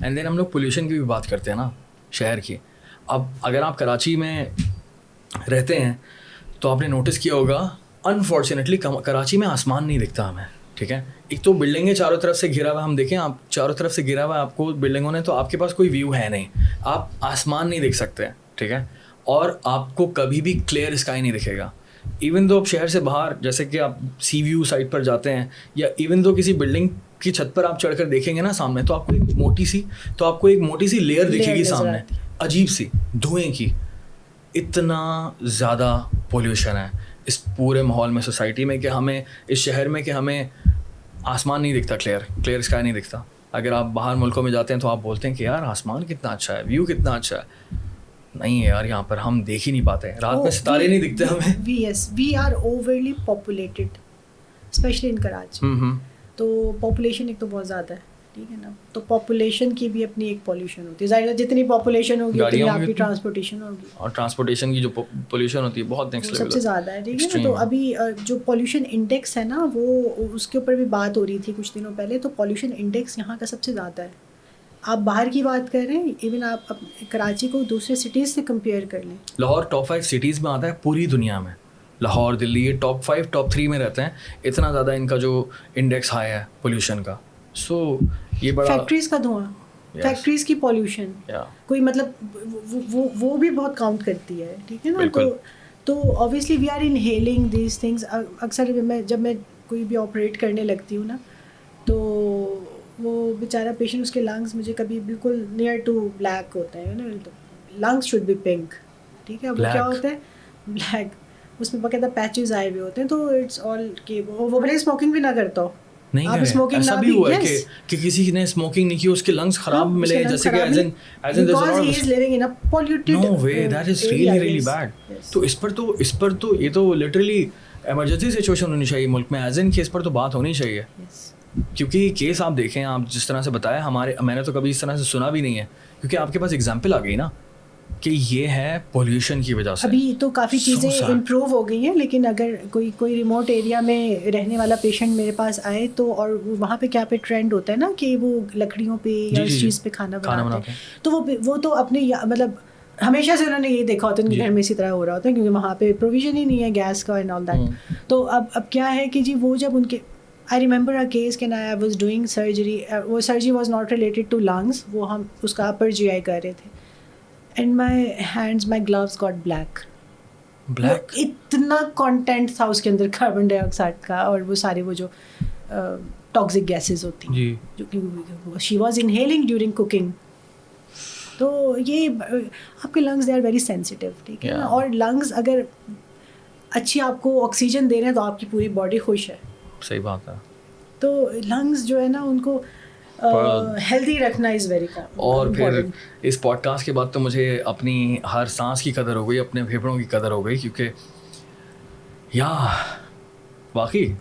And then ہم لوگ pollution کی بھی بات کرتے ہیں نا شہر کی. اب اگر آپ کراچی میں رہتے ہیں تو آپ نے نوٹس کیا ہوگا انفارچونیٹلی کراچی میں آسمان نہیں دکھتا ہمیں. ٹھیک ہے, ایک تو بلڈنگیں چاروں طرف سے گھرا ہوا, ہم دیکھیں آپ چاروں طرف سے گھرا ہوا آپ کو بلڈنگوں نے, تو آپ کے پاس کوئی ویو ہے نہیں, آپ آسمان نہیں دیکھ سکتے. ٹھیک ہے, اور آپ کو کبھی بھی کلیئر اسکائی نہیں دکھے گا. ایون دو آپ شہر سے باہر جیسے کہ آپ سی ویو سائٹ پر جاتے ہیں, یا ایون دو کسی بلڈنگ کی چھت پر آپ چڑھ کر دیکھیں گے نا سامنے, تو آپ کو ایک موٹی سی لیئر دکھے گی سامنے, عجیب سی دھوئیں کی. اتنا زیادہ پولیوشن ہے اس پورے ماحول میں, سوسائٹی میں, کہ ہمیں اس شہر میں کہ ہمیں آسمان نہیں دکھتا, کلیئر اسکائی نہیں دکھتا. اگر آپ باہر ملکوں میں جاتے ہیں تو آپ بولتے ہیں کہ یار آسمان کتنا اچھا ہے, ویو کتنا اچھا ہے. نہیں ہے یار, یہاں پر ہم دیکھ ہی نہیں پاتے, رات میں ستارے نہیں دکھتے ہمیں. We are overly populated especially in Karachi. تو پاپولیشن ایک تو بہت زیادہ ہے, ٹھیک ہے نا, تو پاپولیشن کی بھی اپنی ایک پولیوشن ہوتی ہے. ظاہر ہے جتنی پاپولیشن ہوگی اتنی آپ کی ٹرانسپورٹیشن ہوگی, اور ٹرانسپورٹیشن کی جو پولیوشن ہوتی ہے بہت نیکسٹ لیول سب سے زیادہ ہے. ٹھیک ہے نا, تو ابھی جو پولیوشن انڈیکس ہے نا, وہ اس کے اوپر بھی بات ہو رہی تھی کچھ دنوں پہلے. تو پولیوشن انڈیکس یہاں کا سب سے زیادہ ہے. آپ باہر کی بات کر رہے ہیں, ایون آپ کراچی کو دوسرے سٹیز سے کمپیئر کر لیں. لاہور ٹاپ 5 سٹیز میں آتا ہے پوری دنیا میں. لاہور, دلی, یہ ٹاپ 5 ٹاپ 3 میں رہتے ہیں. اتنا زیادہ ان کا جو انڈیکس ہائی ہے پولیوشن کا. سو یہ بڑا فیکٹریز کا دھواں, فیکٹریز کی پولیوشن, کوئی مطلب وہ بھی بہت کاؤنٹ کرتی ہے. ٹھیک ہے نا, تو obviously we are inhaling these things. اکثر جب میں کوئی بھی آپریٹ کرنے لگتی ہوں نا, تو وہ بیچارہ پیشنٹ, اس کے لنگس مجھے کبھی بالکل نیئر ٹو بلیک ہوتے ہیں. Lungs should be pink. ٹھیک ہے, وہ کیا ہوتا ہے بلیک, اس میں باقاعدہ پیچز آئے ہوئے ہوتے ہیں. تو اٹس آل کہ وہ بھلے اسموکنگ بھی نہ کرتا ہو, نہیں آپ کریں. اسموکنگ ایسا نہ بھی ہوا ہے کہ کسی نے اسموکنگ نہیں کی, اس کے لنگس خراب ملے, جیسے کہ because he is living in a polluted no way, that is really bad. تو اس پر تو یہ تو لٹرلی ایمرجنسی سچویشن ہونی چاہیے ملک میں, ایز ان کہ اس پر تو بات ہونی چاہیے. کیونکہ کیس آپ دیکھیں, آپ جس طرح سے بتایا, میں نے تو کبھی اس طرح سے سنا بھی نہیں ہے, کیونکہ آپ کے پاس اگزامپل آ گئی نا کہ یہ ہے پولیوشن کی وجہ سے. ابھی تو کافی چیزیں امپروو ہو گئی ہیں, لیکن اگر کوئی ریموٹ ایریا میں رہنے والا پیشنٹ میرے پاس آئے تو, اور وہاں پہ کیا پہ ٹرینڈ ہوتا ہے نا کہ وہ لکڑیوں پہ یا اس چیز پہ کھانا بناتے ہیں, تو وہ تو اپنے مطلب ہمیشہ سے انہوں نے یہ دیکھا ہوتا ہے کہ گھر میں اسی طرح ہو رہا ہوتا ہے, کیونکہ وہاں پہ پروویژن ہی نہیں ہے گیس کا اینڈ آل دیٹ. تو اب کیا ہے کہ جی وہ جب ان کے I remember a case کہ I was doing surgery, وہ surgery was not related to lungs, وہ ہم اس کا upper GI کر رہے تھے, and my hands, my gloves got black. اتنا کانٹینٹ تھا اس کے اندر کاربن ڈائی آکسائڈ کا, اور وہ سارے وہ جو ٹاکسک گیسز ہوتی ہیں جو کہ she was inhaling during cooking. تو یہ آپ کے lungs they are very sensitive. ٹھیک ہے نا, اور لنگس اگر اچھی آپ کو آکسیجن دے رہے ہیں تو آپ کی پوری باڈی خوش ہے. صحیح بات ہے. تو لنگس جو ہے نا ان کو ہیلدی رکھنا از ویری کامن. اور پھر اس پوڈ کاسٹ کے بعد تو مجھے اپنی ہر سانس کی قدر ہو گئی, اپنے پھیپھڑوں کی قدر ہو گئی, کیونکہ یا واقعی